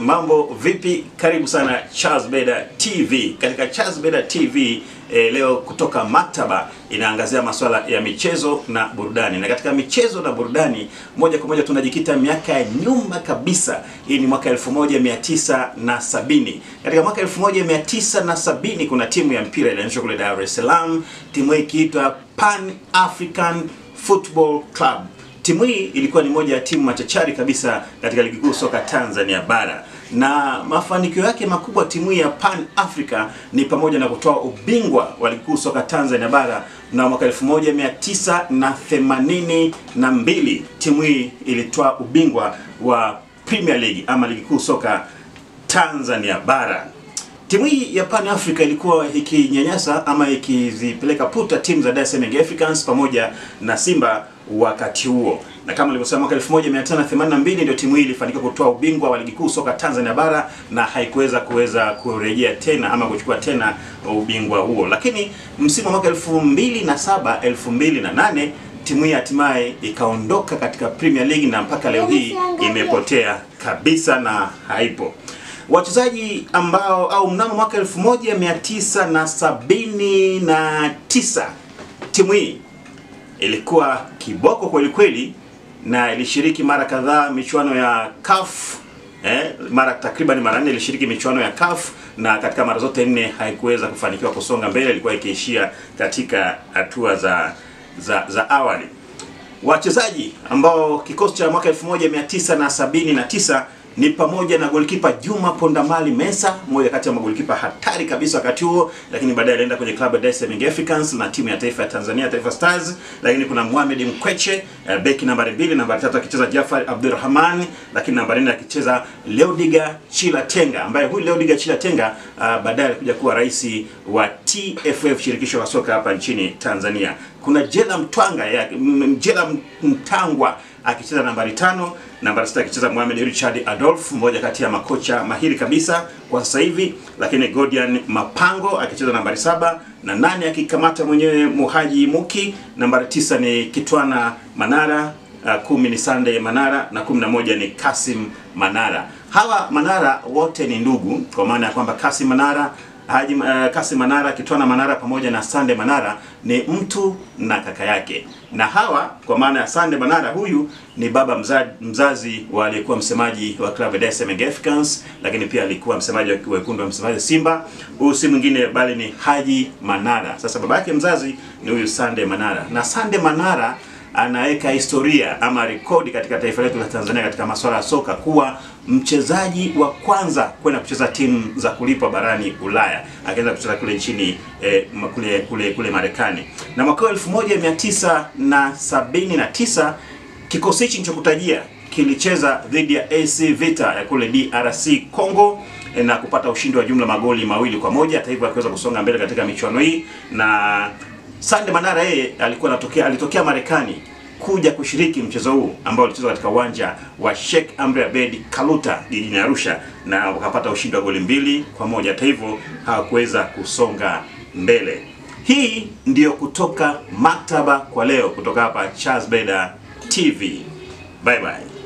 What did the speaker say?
Mambo vipi? Karibu sana Charles Beda TV. Katika Charles Beda TV leo kutoka maktaba inaangazia masuala ya michezo na burudani. Na katika michezo na burudani moja kwa moja tunajikita miaka ya nyuma kabisa. Hii ni mwaka 1970. Katika mwaka 1970 kuna timu ya mpira ilianzishwa kule Dar es Salaam. Timu hii ikiitwa Pan African Football Club. Timu hii ilikuwa ni moja ya timu machachari kabisa katika ligi kuu soka Tanzania bara. Na mafanikio yake makubwa timu hii ya Pan Africa ni pamoja na kutoa ubingwa wa ligi kuu soka Tanzania bara na mwaka 1982 timu hii ilitoa ubingwa wa Premier League ama ligi kuu soka Tanzania bara. Timu hii ya Pan Africa ilikuwa ikinyanyasa ama ikizipeleka puta timu za Dar es Salaam Africans pamoja na Simba wakati huo. Na kama nilivyosema mwaka 1982 ndio timu hii ilifanikiwa kutoa ubingwa wa ligi kuu soka Tanzania bara na haikuweza kurejea tena ama kuchukua tena ubingwa huo. Lakini msimu wa mwaka 2007 2008 timu hii hatimaye ikaondoka katika Premier League na mpaka leo hii imepotea kabisa na haipo. Wachezaji ambao au mnamo mwaka 1979 timu hii ilikuwa kiboko kweli kweli na ilishiriki mara kadhaa michuano ya CAF, takriban mara 4 ilishiriki michuano ya CAF na katika mara zote 4 haikuweza kufanikiwa kusonga mbele, ilikuwa ikiishia katika hatua za awali. Wachezaji ambao kikosi cha mwaka 1979 ni pamoja na golikipa Juma Pondamali Mesa, mmoja kati ya magolikipa hatari kabisa wakati huo, lakini baadaye alienda kwenye klabu ya Dar es Salaam Africans na timu ya taifa ya Tanzania Taifa Stars. Lakini kuna Mohamed Mkweche, beki nambari 2, nambari 3 akicheza Jafar Abdurrahman, lakini nambari 4 akicheza Leodiga Chilatenga, ambaye huyu Leodiga Chilatenga baadaye alikuja kuwa rais wa TFF, shirikisho la soka hapa nchini Tanzania. Kuna Jela Mtangwa akicheza nambari 5, nambari 6 akicheza Mohamed Richard Adolf, mmoja kati ya makocha mahiri kabisa kwa sasa hivi. Lakini Godian Mapango akicheza nambari 7 na 8 akikamata mwenyewe Muhaji Muki, nambari 9 ni Kitwana Manara, 10 ni Sunday Manara na 11 ni Kasim Manara. Hawa Manara wote ni ndugu, kwa maana ya kwamba Kasim Manara, Kitwana Manara pamoja na Sunday Manara ni mtu na kaka yake. Na hawa kwa maana ya Sunday Manara, huyu ni baba mzazi wa aliyekuwa msemaji wa klabu ya Dar es Salaam Africans, lakini pia alikuwa msemaji wa wekundu wa Msimbazi Simba. Huyu si mwingine bali ni Haji Manara. Sasa baba yake mzazi ni huyu Sunday Manara. Na Sunday Manara anaweka historia ama rekodi katika taifa letu la Tanzania katika masuala ya soka kuwa mchezaji wa kwanza kwenda kucheza timu za kulipwa barani Ulaya. Akaanza kucheza kule nchini kule Marekani. Na mwaka 1979 kikosi hichi nilichokutajia kilicheza dhidi ya AC Vita ya kule DRC Congo na kupata ushindi wa jumla magoli 2-1. Hata hivyo akaweza kusonga mbele katika michuano hii. Na Sunday Manara yeye alitokea Marekani kuja kushiriki mchezo huu ambao ulichezwa katika uwanja wa Sheikh Amri Abeid Kaluta jijini Arusha na wakapata ushindi wa goli 2-1. Hata hivyo hawakuweza kusonga mbele. Hii ndiyo kutoka maktaba kwa leo kutoka hapa Charles Beda TV. Bye bye.